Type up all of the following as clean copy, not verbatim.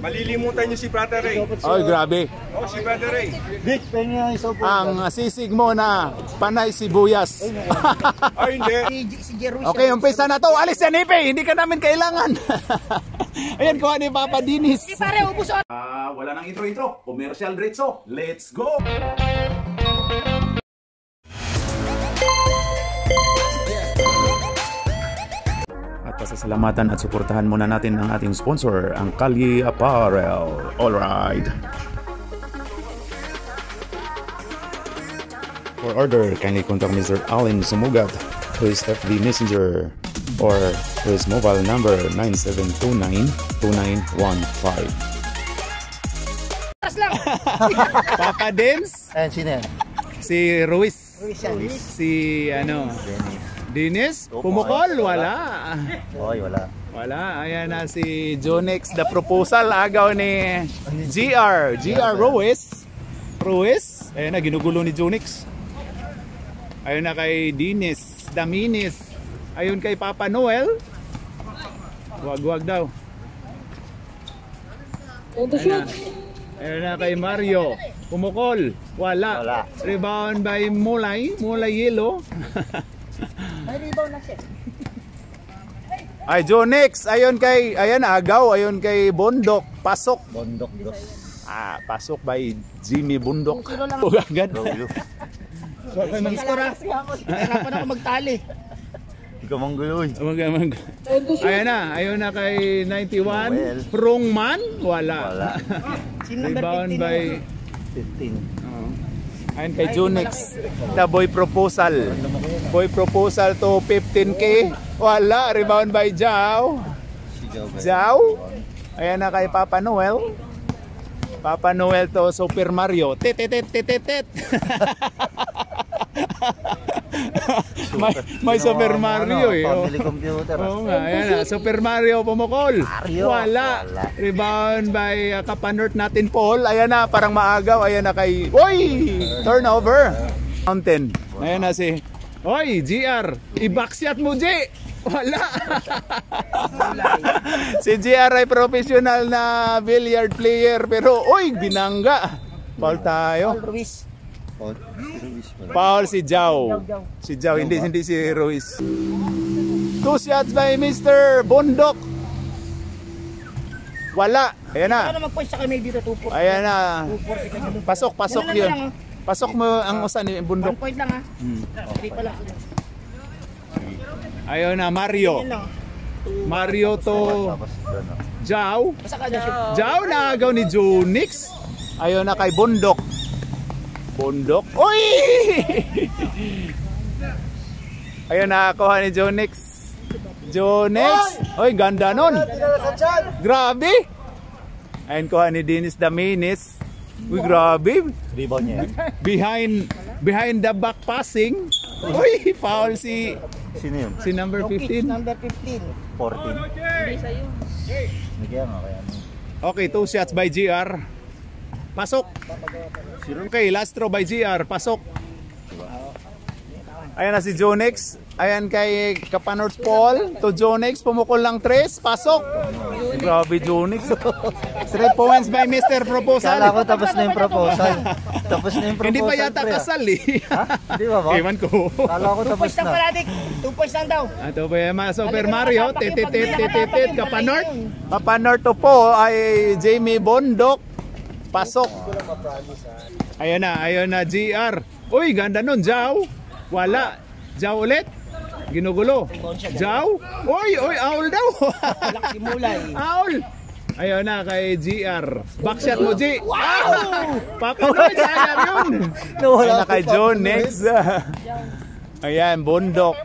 Malilimutan niyo si Brother Ray. Ay, grabe. Oh, si Brother Ray. Vic, pengen yung isopo. Ang sisig mo na panay sibuyas. Ay, hindi. Okay, umpisa na to. Alis yan, Ipe. Hindi ka namin kailangan. Ayan, kuha ni Papa Dinis. Wala nang intro-intro. Commercial diretso. Let's go! Pasasalamatan at suportahan muna natin ang ating sponsor, ang Kalye Apparel. Alright. For order, kindly contact Mr. Allen Sumugat to his FB Messenger or to his mobile number 9729-2915. Papa Dins? Ayan, sino yan? Si Ruiz. Si ano? Dinis? Pumukol? Wala. Oy, wala. Wala. Ayan na si Jonex. The proposal agaw ni GR. GR Ruiz. Ruiz. Ayan na, ginugulo ni Jonex. Ayun na kay Dinis. Daminis. Ayun kay Papa Noel. Wag-wag daw. Ayun na kay Mario. Pumukol. Wala. Rebound by Mulay. Mulay Yellow. May rebound na siya. Ay, Jonex, ayon agaw, ayon kay Bundok, pasok. Bundok dos. Pasok by Jimmy Bundok. Agad. Sorry ng skora. Hirapan ako magtali. Ikaw mangguloy. Ayun na kay 91. Prongman, wala. Rebound by 15. Ayun kay Jonex. The boy proposal. Boy proposal to 15K. Wala. Rebound by Jao. Jao. Ayan na kay Papa Noel. Papa Noel to Super Mario. Tit. may Super Mario eh. Family computer. Oo nga, ayan na. Super Mario pumukol. Wala. Rebound by Kapanort natin Paul. Ayan na, parang maagaw. Ayan na kay... Uy! Turnover. Mountain. Ayan na si... Oy, GR. I-backshot mo, G. Wala. Si GR ay professional na billiard player. Pero, uy, binangga. Paul tayo. Paul si Jao. Si Jao, hindi si Ruiz. 2 shots by Mr. Bundok. Wala. Ayan na. Ano mag-post sa kami dito 2-4? Ayan na. Pasok yun. Pasok mo ang usan ni Bundok. 1 point lang ha. 3 pa lang. Ayun na, Mario. Mario to Jao. Jao na agaw ni Jonix. Ayun na kay Bundok. Bundok. Uy! Ayun na, kuha ni Jonix. Jonix. Uy, ganda nun. Grabe. Ayun, kuha ni Dinis Daminis. Uy, grabe. Rebound niya. Behind the back passing. Uy, foul si... Sino yun? Si number 15. Number 15. 14. Hindi sa'yo. Nagyan nga kaya. Okay, 2 shots by GR. Pasok. Okay, last throw by GR. Pasok. Ayan na si Jonex. Ayan kay Kapanort Paul. To Jonex, pumukol lang 3. Pasok. Grabe Jonex. 3 points by Mr. Proposal. Kala ko tapos na yung proposal. Hindi pa yata kasal eh. Hindi ba ba? Ewan ko. Kala ko tapos na. 2 points lang daw. Ito pa yung Super Mario. Kapanort. Kapanort to po ay Jamie Bondok. Pasok. Ayan na GR. Uy, ganda nun, Jao. Wala. Jao ulit. Ginugulo. Jao. Uy, owl daw. Laki mulay. Owl. Ayun na kay GR. Backshot mo, G. Wow! Papanoy, sayang yun. Ayun na kay John. Next. Ayan, Bundok.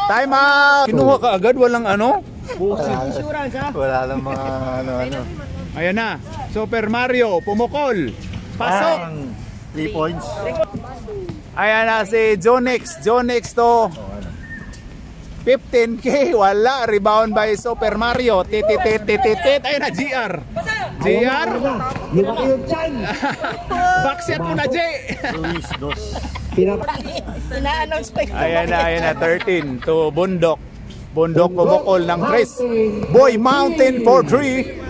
Time out. Kinuha ka agad, walang ano? Insurance ha? Wala lang mga ano. Ayan na. Super Mario, pumukol. Pasok. 3 points. Ayan na si Jonex. Jonex to 15K. Wala. Rebound by Super Mario. Titit. Ayan na, GR. GR. Backset mo na, J. Luis dos. Ina-announce pa yun. Ayan na. 13 to Bundok. Bundok pumukol ng 3. Boy Mountain for 3.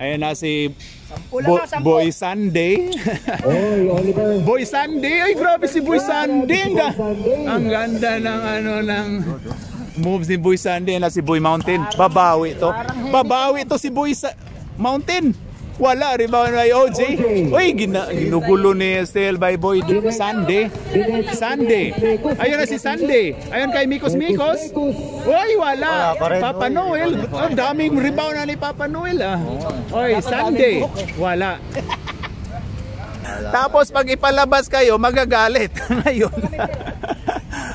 Ayan na si Kulang lang, 10. Boy Sunday. Oy, Oliver. Boy Sunday. Ay, grabe si Boy Sunday. Ang ganda ng ng moves ni Boy Sunday na si Boy Mountain. Babawi to. Babawi to si Boy Mountain. Wala, rebound by OJ. Uy, ginugulo ni Estel by Boy Sunday. Sunday. Ayun na si Sunday. Ayun kay Mikos. Uy, wala. Papa Noel. Ang daming rebound na ni Papa Noel ah. Uy, Sunday. Wala. Tapos pag ipalabas kayo, magagalit. Ngayon.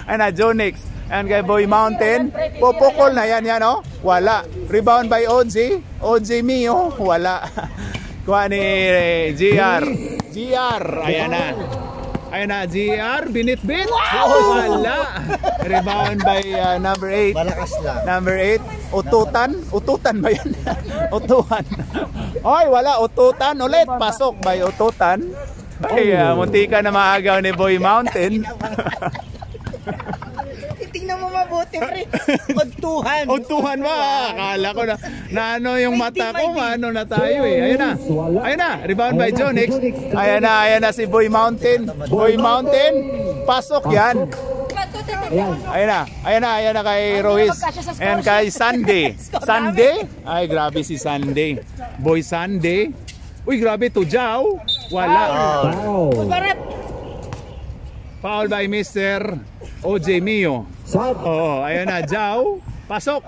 Ayun na, Jonix. Ayan kay Boy Mountain. Popokol na yan oh. Wala. Rebound by OJ. OJ Mio. Wala. Kuha ni GR. Ayan na. Ayan na, GR. Binitbit. Wala. Rebound by number 8. Malakas lang. Number 8. Ututan ba yan? Utuhan. Oy, wala. Ututan ulit. Pasok by Ututan. Ay, muntika na maagaw ni Boy Mountain. Tingnan mo mabuti, pre. Magtuhan. Utuhan ba? Akala ko na ano yung mata ko, ano na tayo eh. Ayun na, rebound by Jonix. Ayan na si Boy Mountain. Boy Mountain, pasok yan. Ayan na kay Royce. Ayan kay Sunday. Ay, grabe si Sunday. Boy Sunday. Uy, grabe to, Jao. Wala. Foul by Mr. OJ Mio. Oo, ayan na, Jao. Pasok.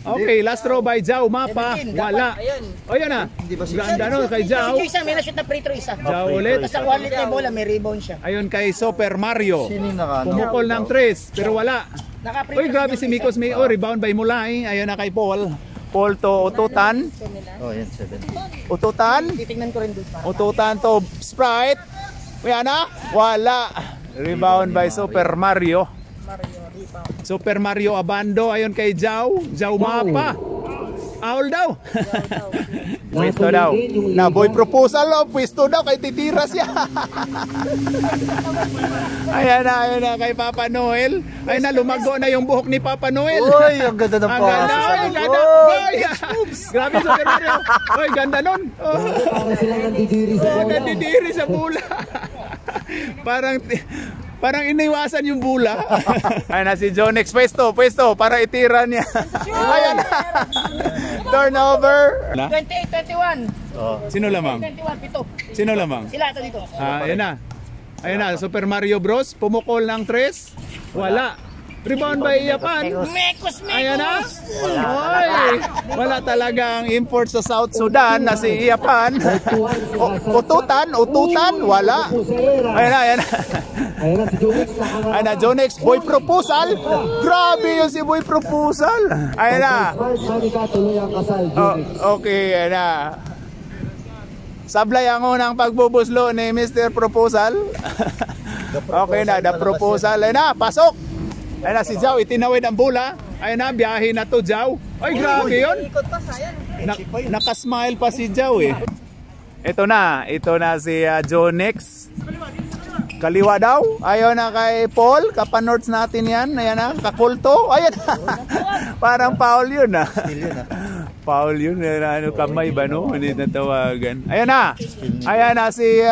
Okay, last throw by Jao. Mapa. Wala. O, yan na. Ganda no, kay Jao. Si isa, may na-shoot na free throw isa. Jao ulit. Basta wallet niya bola, may rebound siya. Ayun kay Super Mario. Sino yung nakano? Pumukol ng 3, pero wala. Uy, grabe si Mikos Mio. Rebound by Mulay. Ayun na kay Paul. Paul to Ututan. Oh, yan, 7. Ututan. Titingnan ko rin doon. Ututan to Sprite. Yan na. Wala. Rebound by Super Mario. Super Mario Abando. Ayun kay Jao. Jao Mapa. Aul daw. Pwesto daw. Na boy proposal o. Pwesto daw kay titira siya. Ayan na kay Papa Noel. Ayun na, lumago na yung buhok ni Papa Noel. Uy, ang ganda ng Ang ganda. Ang ganda. Boy. Grabe Super Mario. Uy, ganda nun. Nandidiri sa bula. Parang iniwasan yung bula. Ayan na si Jonix. Pwesto para itira niya. Ayan na. Turnover. 28-21. Sino lamang? 21, 7. Sino lamang? Sila ito dito. Ayan na. Super Mario Bros. Pumukol ng 3. Wala. Rebound by Iapan. Mekos. Ayan na. Oy, wala talagang import sa South Sudan na si Iapan. Ututan. Wala. Ayan na. Ayan na, Jonix. Boy Proposal. Grabe yun si Boy Proposal. Ayan na. Okay, ayan na. Sablay ang unang pagbubuslo ni Mr. Proposal. Okay na, the proposal. Ayan na, pasok. Ayan na si Jao, itinawid ang bula. Ayan na, biyahe na to Jao. Ay, grabe yun. Nakasmile pa si Jao eh. Ito na si Jonix. Kaliwa daw. Ayaw na kay Paul. Kapanorts natin yan. Ayan na, kakulto. Ayan na. Parang foul yun ah. Foul yun. Ano, kamay ba no? Hindi natawagan. Ayan na si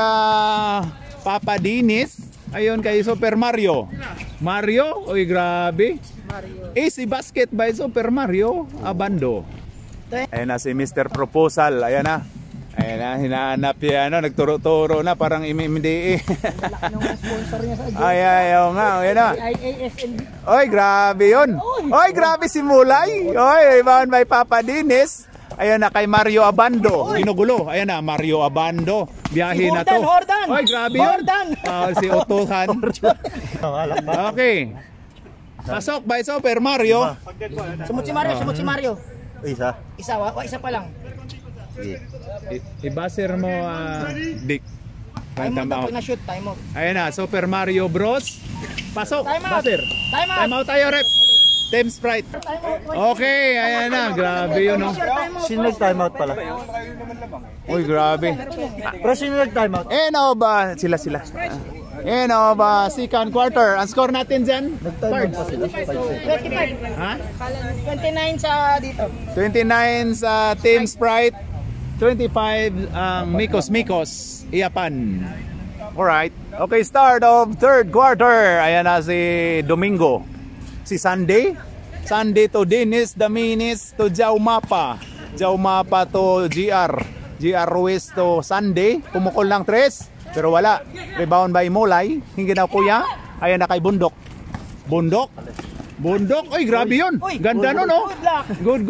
Papa Dinis. Ayun kay Super Mario. Uy grabe. Si basket by Super Mario Abando. Ayan na si Mr. Proposal. Ayan na, hinahanap yan. Nagturo-turo na parang imimdi. Ayaw nga. Ayan na. Oy grabe yun. Oy grabe si Mulay. Oy bound by Papa Dinis. Ayan na kay Mario Abando. Ginugulo. Ayan na, Mario Abando. Biyahe na to. Hordan. Oy, grabe yun. Si Utuhan. Okay. Pasok by Super Mario. Sumut si Mario. Isa. Isa pa lang. Sige. Ibasir mo, Dick. Time out. Ayan na, Super Mario Bros. Pasok. Time out. Basir. Time out tayo, rep. Team Sprite. Okay, ayan na. Grabe yun, no? Sino nag-timeout pala? Uy, grabe. Pero sino nag-timeout? Ba? Sila. Ba? Second quarter. Ang score natin dyan? Nag-timeout pa sila. 25. Ha? 29 sa dito. 29 sa Team Sprite. 25 ang Mikos Iapan. Alright. Okay, start of third quarter. Ayan na si Domingo. Si Sunday to Dennis Daminis to Jaumapa to GR Ruiz to Sunday. Pumukol ng 3 pero wala. Rebound by Mulay. Hindi na kuya. Ayan na kay Bundok. Oy, grabe yun. Ganda nun, oh. Good.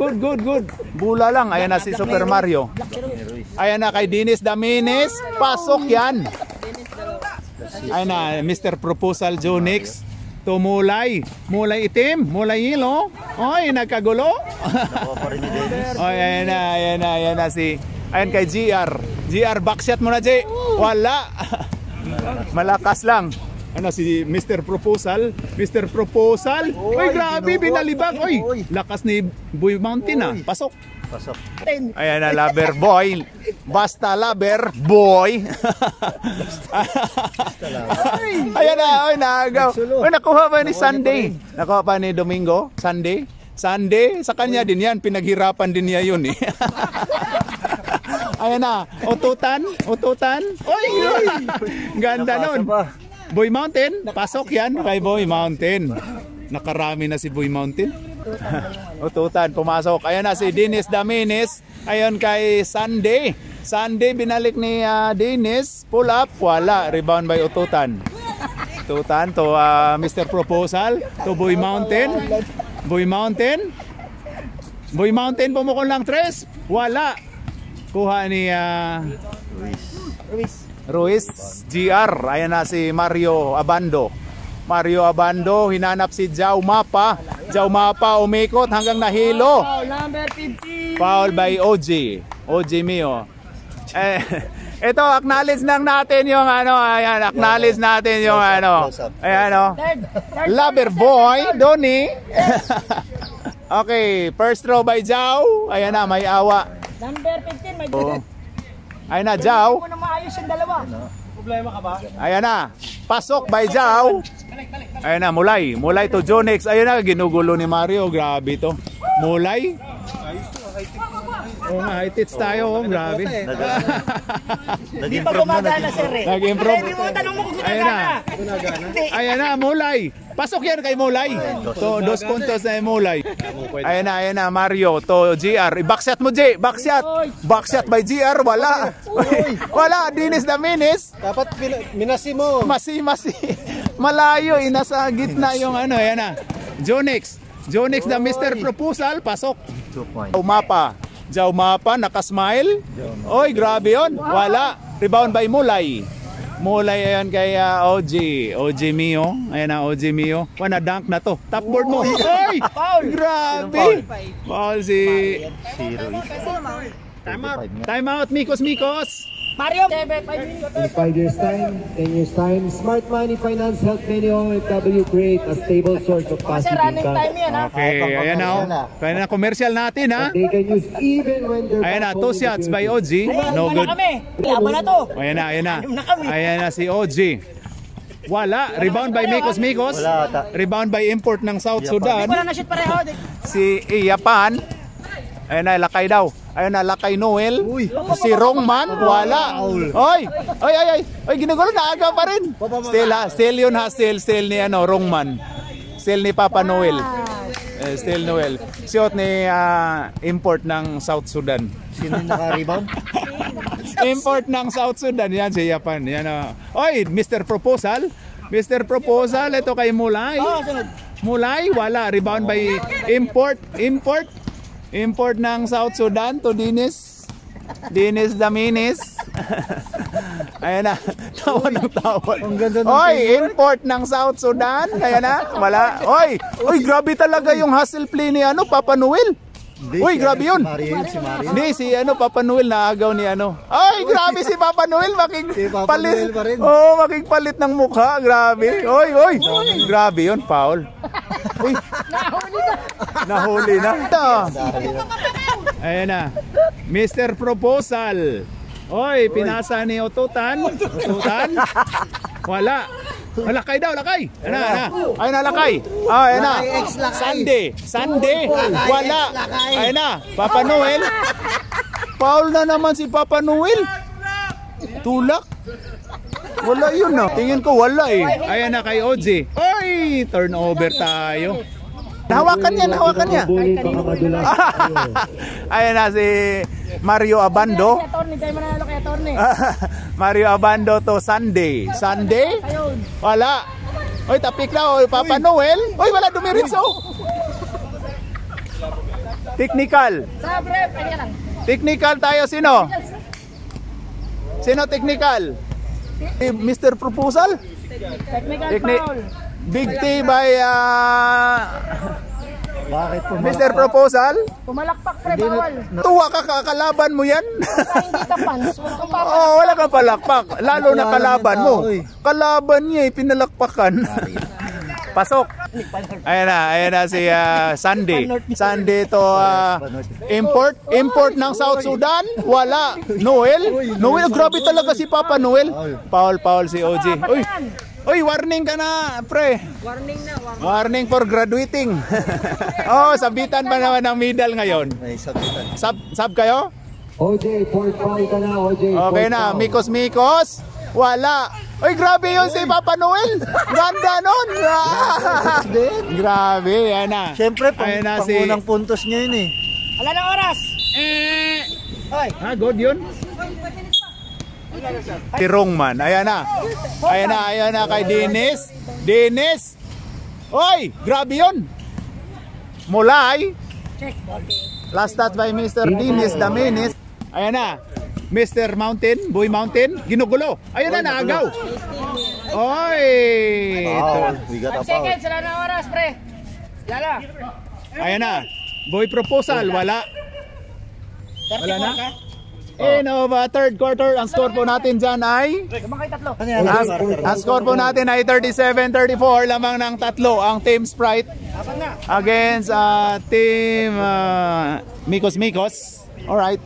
Bula lang. Ayan na si Super Mario. Ayan na kay Dennis Daminis. Pasok yan. Ayan na, Mr. Proposal Jonix. To Mulay itim, Mulay yelo. Oy, nagkagulo. Oy, ayan na si. Ayan kay GR, backshot mo na, J. Wala. Malakas lang. Ano si Mr. Proposal? Oy, grabe, binalibag. Oy, lakas ni Boy Mountain ah. Pasok. Ayan na, lover boy. Basta lover boy. Ayan na, oy, nagaw. Oy, nakuha pa ni Sunday. Nakuha pa ni Domingo. Sunday, sa kanya din yan. Pinaghirapan din niya yun eh. Ayan na, ututan. Oy, ganda nun. Boy Mountain, pasok yan kay Boy Mountain. Nakarami na si Boy Mountain. Ututan, pumasok. Ayan na si Dennis Daminis. Ayan kay Sunday. Binalik ni Dennis. Pull up, wala. Rebound by Ututan to Mr. Proposal. To Boy Mountain. Boy Mountain pumukol ng 3. Wala. Kuha ni Ruiz GR. Ayan na si Mario Abando, hinanap si Jaumapa, umikot hanggang nahilo. Number 50. Foul by OG Mio. Ito, acknowledge natin yung ano, ayan, ayan o. Lover boy, Donnie. Okay, first throw by Jao. Ayan na, may awa. Number 15, may Ayan na, Jao. Kung maayos yung dalawa. Problema ka ba? Ayan na, pasok by Jao. Ayan na, Mulay to Jonix. Ayan na, ginugulo ni Mario. Grabe to. Mulay. Oo nga, high-tits tayo. Oh, grabe. Hindi pa gumagana, sir. Nag-improve. Hindi mo tanong mo kung gumagana. Ayan na, Mulay. Pasok yan kay Mulay. To, 2 puntos na yung Mulay. Ayan na, Mario. To GR. Backshot mo, J. Backshot by GR. Wala. Wala. Dennis Daminis. Dapat minasi mo. Masi. Malayo. Nasa gitna yung ano. Ayan na. Jonix na Mr. Proposal. Pasok. Jaumapa, nakasmile. Oy, grabe yun. Wala. Rebound by Mulay. Ayan kay OG Mio. Ayan na, OG Mio. Wana dunk na to. Top board mo. Oy! Grabe! Foul si Time out, Mikos. Mario, 5 minutes. In 5 years time, 10 years time, Smart Money Finance help many OFW create a stable source of Kasi passive running income. time yan, ha? Okay, ayan na. Kaya na commercial natin, ha? They can use even when they're Ayan na, 2 back home in the shots by Philippines. OG. No good. Laban na to. Ayan na. Ayan na si OG. Wala. Rebound by Mikos. Rebound by import ng South Sudan. Wala na shoot pareho. Si Iapan. Ayan na, lakay daw. Ayan na, lakay Noel. Si Rongman, wala. Oy, ginugulo, naaga pa rin. Still yun ha, still ni Rongman. Still ni Papa Noel. Still Noel. Shot ni import ng South Sudan. Sino yung naka-rebound? Import ng South Sudan. Yan si Japan. Yan, oy, Mr. Proposal. Ito kay Mulay. Mulay, wala. Rebound by import ng South Sudan to Dennis Daminis. Ayan na, tawa ng tawa. Oy, import ng South Sudan. Ayan na, wala. Oy, grabe talaga yung hustle play ni Papa Noel. Uy, grabe yun. Hindi, si Papa Noel naagaw ni Ay, grabe si Papa Noel. Makikpalit. Oo, makikpalit ng mukha. Grabe. Oy. Grabe yun, foul. Uy, nahuli na. Ayan na. Mr. Proposal. Oy, pinasa ni Ututan. Wala. Lakay daw, lakay. Ayun na, lakay. Ayun na. Sunday. Wala. Ayun na. Papa Noel. Foul na naman si Papa Noel. Tulak. Wala yun no. Tingin ko wala eh. Ayan na kay OG. Oy, turnover tayo. Hawakan niya, hawakan niya. Ayan na si Mario Abando. Mario Abando to Sunday. Sunday? Wala. Oy, tapik na. Oy, Papa Noel. Oy, wala dumiritso. Technical. Technical tayo. Sino? Sino technical? Mr. Proposal? Technical foul. Big T by Bakit po? Mr. Proposal? Pumalakpak pre, bawal. Tuwa ka, kakalaban mo yan? Hindi ka fans. Oo, wala kang palakpak. Lalo na kalaban mo. Kalaban niya, pinalakpakan. Pasok. Ayan na si Sunday. Sunday to import ng South Sudan. Wala. Noel, grabe talaga si Papa Noel. Paul si OG. Uy, warning ka na, pre. Warning for graduating. Oh, sabitan ba naman ng medal ngayon? May sabitan. Sab kayo? OJ, fourth foul ka na, OJ. Okay na, Mikos. Wala. Uy, grabe yun si Papa Noel. Ganda nun. Grabe, yan na. Siyempre, Ayan na si... pangunang puntos niya yun eh. Wala na oras. Good yun. Si Rongman, ayan na kay Dennis. Oy, grabe yun. Mulay. Last touch by Mr. Dennis Daminis. Ayan na. Mr. Mountain, Boy Mountain, ginugulo. Ayun na, naagaw. Oy! We got a 5 foul. seconds, wala na oras, pre. Lala. Ayan na. Boy Proposal, wala. Wala na? Third quarter, ang score po natin dyan ay... Tatlo. Ang score po natin ay 37-34, lamang ng tatlo ang Team Sprite against Team Mikos. Alright.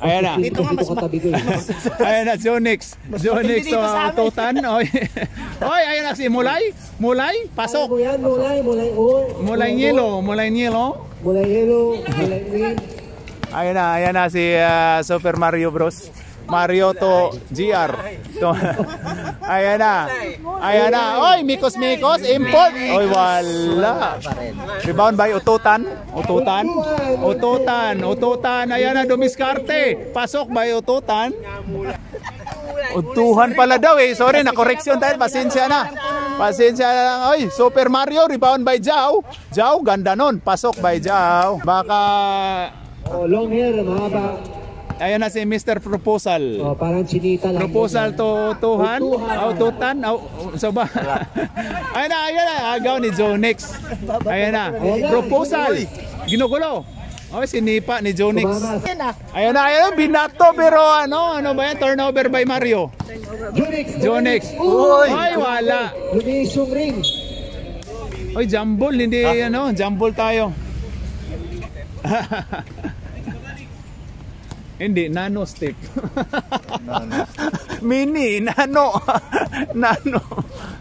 Ayan na. Ayan na, Jonix to Tutan. Oy, ayan na si Mulay, pasok. Mulay Nielo. Ayan na si Super Mario Bros. Mario to GR. Ayan na. Oy, Mikos, import. Oy, wala. Rebound by Ututan. Ayan na, dumiskarte. Pasok by Ututan. Utuhan pala daw eh. Sorry, na-correction tayo. Pasensya na lang. Oy, Super Mario, rebound by Jao. Jao, ganda nun. Pasok by Jao. Baka... long hair, mahaba. Ayan na si Mr. Proposal. Parang chinita lang. Proposal to Tuhan. Tutan. So ba? Ayan na. Agaw ni Jonix. Ayan na. Proposal. Ginugulo. Sinipa ni Jonix. Ayan na. Binato pero ano ba yan? Turnover by Mario. Jonix. Ay, wala. Oy, jumble. Hindi jumble tayo. Hindi, nano stick. Mini, nano.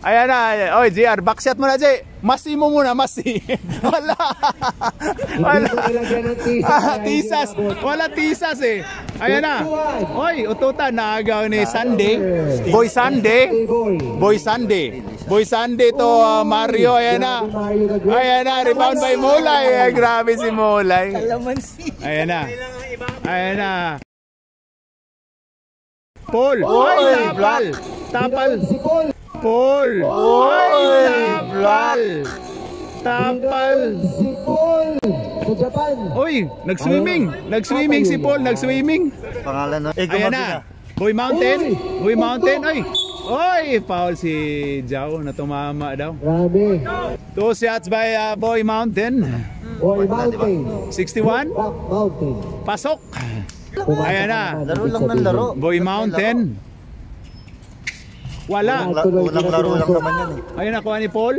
Ayan na. Oy, JR, backshot mo na, Jay. Masi mo muna, masi. Wala. Tisas. Wala tisas eh. Ayan na. Oy, Ututan, naagaw ni Sunday. Boy Sunday to Mario. Ayan na. Rebound by Mulay. Grabe si Mulay. Ayan na. Paul. Tapal. Paul. Tapal. Sa Japan. Oy, nag-swimming si Paul, Pangalan na. Ayan na. Boy Mountain. Oy, foul si Jao na tumama daw. Grabe. 2 shots by Boy Mountain. Boy Mountain. 61. Back Mountain. Pasok. Ayan na. Laro lang ng laro. Boy Mountain. Wala. Unang laro lang naman yan eh. Ayun na, kuha ni Paul.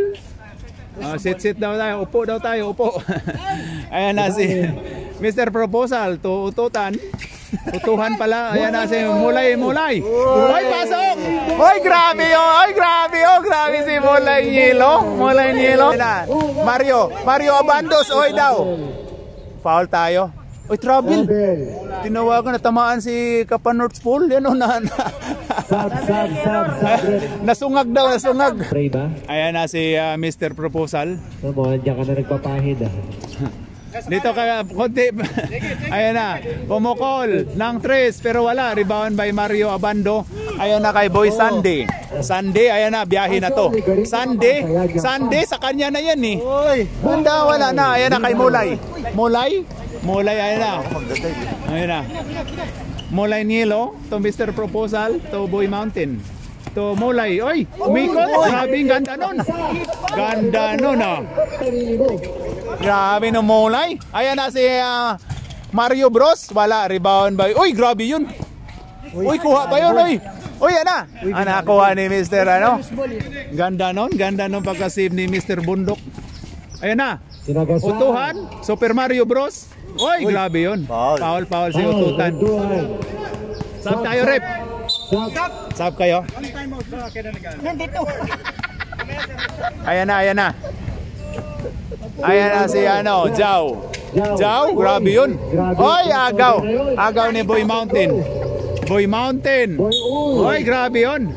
Sit daw tayo. Upo. Ayan na si Mr. Proposal to Ututan. Utuhan pala. Ayan na si Mulay. Oy, pasok! Oy, grabe si Mulay Nielo. Ayan na. Mario Abandos. Oy daw. Foul tayo. Oy, trouble. Tinawagan, natamaan si Kapanort Pool. Yan o na. Sub. Nasungag daw, nasungag. Spray ba? Ayan na si Mr. Proposal. Ano mo, diyan ka na nagpapahid ah. Dito ka, konti. Ayan na, pumukol ng tres pero wala. Rebound by Mario Abando. Ayan na kay Boy Sunday. Sunday, ayan na, biyahe na to. Sunday, sa kanya na yan eh. Banda, wala na. Ayan na kay Mulay. Mulay, ayan na. Ayan na. Mulay Nilo, to Mr. Proposal, to Boy Mountain. To Mulay. Oy, umikot. Grabing ganda nun. Ganda nun ah. Grabe no Mulay. Ayan na si Mario Bros. Wala, rebound by. Uy, grabe yun. Uy, kuha pa yun, uy. Uy, ana. Nakuha ni Mr. ano. Ganda nun pagka-save ni Mr. Bundok. Ayan na. Utuhan, Super Mario Bros. Uy, grabe yun. Foul si Ututan. Sab tayo, rep. Sab kayo. Nandito. Ayan na. Ayan na si ano, Jao, grabe yun. Oy, agaw ni Boy Mountain. Oy, grabe yun.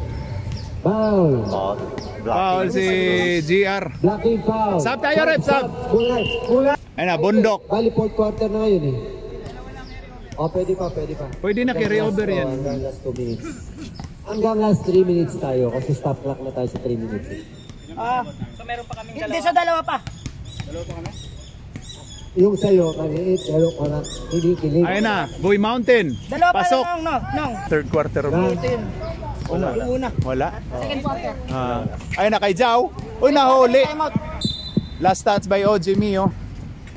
Foul si GR. Blocking foul. Sab tayo, rep, sab. Ayan na, Bundok. Bali, fourth quarter na ngayon eh. Oh, pwede pa. Pwede na carry over yan. Hanggang last 2 minutes. Hanggang last 3 minutes tayo kasi stop clock na tayo sa 3 minutes. Hindi sa dalawa pa. Yung sa'yo, kaniit, pero parang kilig. Ayan na, Boy Mountain. Dalawa pa Pasok. lang, no. Third quarter. Una. Wala. Second quarter. Ayan na kay Jao. Uy, nahuli. Time out. Last stats by OG Mio.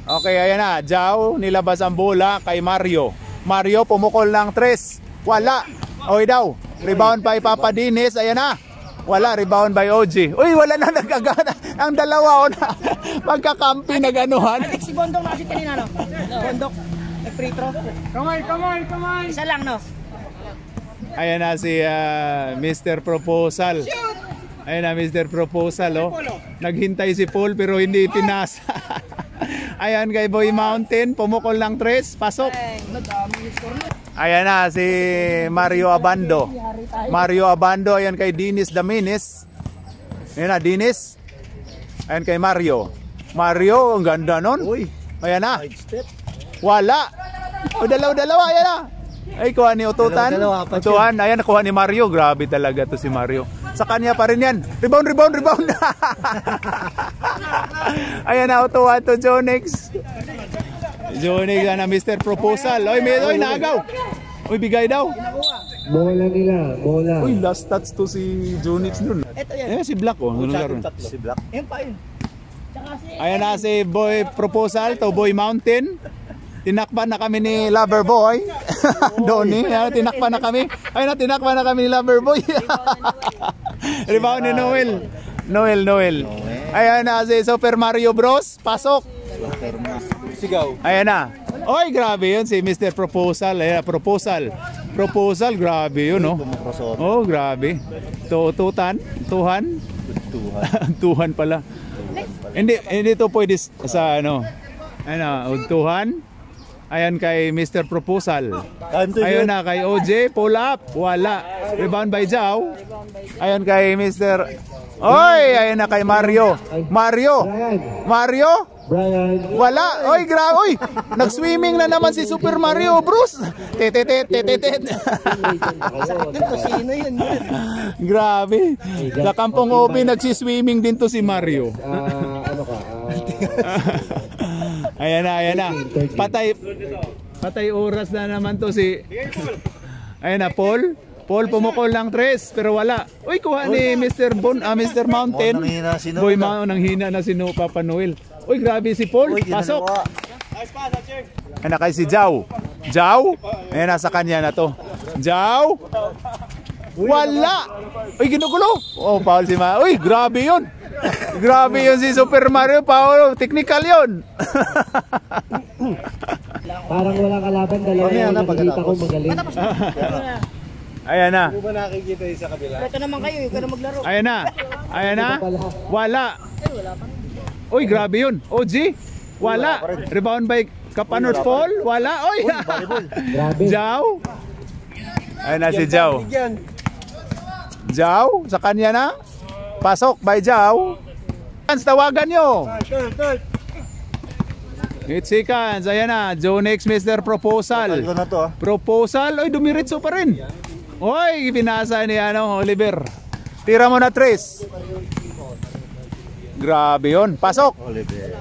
Okay, ayan na. Jao, nilabas ang bola kay Mario. Mario, pumukol ng 3. Wala. Oy daw. Rebound by Papa Dinis. Ayan na. Wala. Rebound by OG. Uy, wala na nagagana. Ang dalawa o na. Magkakampi na ganuhan. Alex, si Bondok na kasi kanina, no? Bondok. Nag-free throw. Come on. Isa lang, no? Ayan na si Mr. Proposal. Ayan na Mr. Proposal, oh. Naghintay si Paul pero hindi pinasa. Ayan kay Boy Mountain, pumukol ng 3, pasok. Ayan na si Mario Abando. Ayan kay Dinis Daminis. Ayan na, Dinis. Ayan kay Mario. Ang ganda nun. Ayan na. Wala. O, dalawa, ayan na. Ay, kuha ni Ututan. Utuhan, ayan, nakuha ni Mario. Grabe talaga to si Mario. Sa kanya pa rin yan. Rebound. Ayan na, Utuhan to Jonix. Jonix na Mr. Proposal. Oy, naagaw. Uy, bigay daw. Bola nila. Uy, last touch to si Jonix nun. Ito yan. Ayan si Black, oh. Si Black. Yan pa yun. Tsaka si... Ayan na si Boy Proposal to Boy Mountain. Tinakpan na kami ni Loverboy. Doni, tinakpan na kami. Ayun na, tinakpan na kami ni Loverboy. Rebound ni Noel. Ayan na si Super Mario Bros. Pasok. Sigaw. Ayan na. Oy, grabe yun si Mr. Proposal. Ayan, Proposal, grabe yun, no? Oh, grabe. Tuhan pala. Hindi to pwede sa ano. Tuhan. Ayan kay Mr. Proposal. Ayun na kay OJ, pull up, wala. Rebound by Jao. Ayun kay Mr. Oy, ayun na kay Mario. Brian. Wala. Oy, grabe. Oy, nag-swimming na naman si Super Mario Bros. Tetetet. Sino yun? Grabe. Sa Kampong Obi nagsi-swimming din to si Mario. Ano ka? Ayan na. Patay oras na naman to si... Ayan na, Paul pumukol ng 3 pero wala. Uy, kuha ni Mr. Mountain. Boy, nang hina na si Papa Noel. Uy, grabe si Paul. Pasok. Ayan na kay si Jao. Ayan na, sa kanya na to. Jao. Wala. Uy, ginugulo. Oh, foul si Ma. Uy, grabe yun. Grabe yun si Super Mario. Paolo, technical yun. Parang walang kalaban, dalawa yung nakikita ko magaling. Ayan na. Hindi ba nakikita yung sa kabila? Ito naman kayo, ikaw na maglaro. Ayan na. Wala. Uy, grabe yun. OG. Wala. Rebound by Kapa North Pole? Wala. Oy! Grabe. Jao? Ayun na si Jao. Jao? Sa kanya na? Pasok by Jao. Tawagan nyo. 8 seconds. Ayan na. Jonex Mr. Proposal. Ito na to ah. Proposal. Oy, dumiritso pa rin. Oy, pinasa ni Oliver. Tira mo na, Trace. Grabe yun. Pasok. Oliver.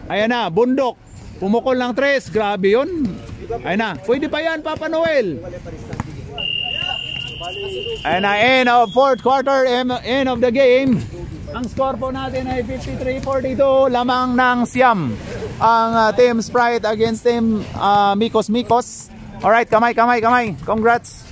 Ayan na, Bundok. Pumukol ng Trace. Grabe yun. Ayan na. Pwede pa yan, Papa Noel. Ayan na, end of fourth quarter, end of the game. Ang score po natin ay 53-42, lamang ng Siam ang Team Sprite against Team Mikos. Alright, kamay. Congrats.